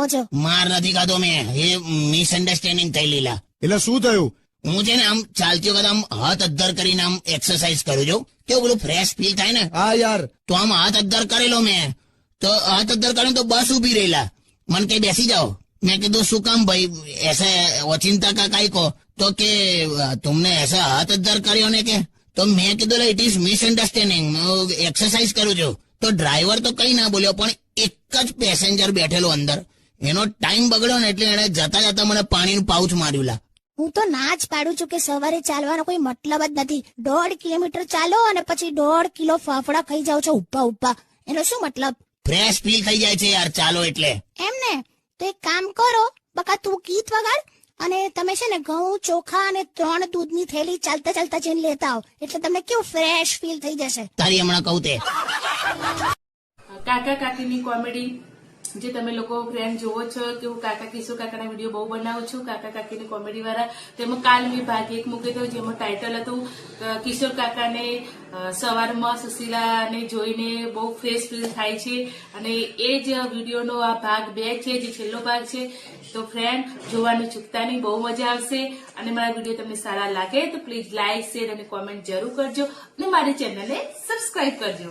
ખાઓ છો? માર નથી ખાધો મેં, એ મિસઅન્ડરસ્ટેન્ડિંગ થઈ લીલા. એટલે શું થયું? હું છે ને આમ ચાલતી વખત આમ હાથ અદ્ધર કરીને આમ એક્સરસાઇઝ કરું છું, કેવું પેલું ફ્રેશ ફીલ થાય ને. હા યાર, તો આમ હાથ અદ્ધર કરેલો મેં, તો હાથ અદ્ધર કર્યો તો બસ ઉભી રહેલા. મને કઈ બેસી જાઓ. मैं कहा શું કામ ભાई, ऐसा ओचिंता का काई को? तो के तुमने ऐसा हाथ अद्दर કર્યો ને કે? તો મેં કીધું ઇટ ઇઝ મિસઅન્ડરસ્ટેન્ડિંગ, એક્સરસાઇઝ કરું છું. તો ડ્રાઈવર તો કઈ ના બોલ્યો, પણ એક જ પેસેન્જર બેઠેલો અંદર, એનો ટાઈમ બગડ્યો ને એટલે એને જતા જતા મને પાણીનું પાઉચ માર્યું લા. હું તો ના જ પાડું છું કે સવારે ચાલવાનો કોઈ મતલબ જ નથી. 1.5 કિલોમીટર ચાલો અને પછી 1.5 કિલો ફાફડા ખાઈ જાવ છો ઉભા ઉભા, એનો શું મતલબ? ફ્રેશ ફીલ થઈ જાય છે યાર ચાલો એટલે. એમ ને, તો એક કામ કરો બકા, તું ગીત વગાડ અને તમે છે ને ઘઉં, ચોખા અને 3 દૂધની થેલી ચાલતા ચાલતા જઈને લેતા આવો, એટલે તમને કેવું ફ્રેશ ફીલ થઈ જશે. તારી હમણાં કહું તે કાકા કાકીની કોમેડી જે તમે લોકો ફ્રેન્ડ જોવો છો કે હું કાકા કિશોર કાકાના વિડીયો બહુ બનાવું છું, કાકા કાકીની કોમેડી વાળા. તેમાં કાલ મેં ભાગ 1 મૂકી દઉં, જેમાં ટાઇટલ હતું કિશોર કાકાને સવારમાં સુશીલાને જોઈને બહુ ફ્રેશ ફીલ થાય છે, અને એ જ વિડીયોનો આ ભાગ 2 છે, જે છેલ્લો ભાગ છે. તો ફ્રેન્ડ જોવાનું ચૂકતા નહીં, બહુ મજા આવશે. અને મારા વિડીયો તમને સારા લાગે તો પ્લીઝ લાઇક, શેર અને કોમેન્ટ જરૂર કરજો, અને મારી ચેનલને સબસ્ક્રાઇબ કરજો.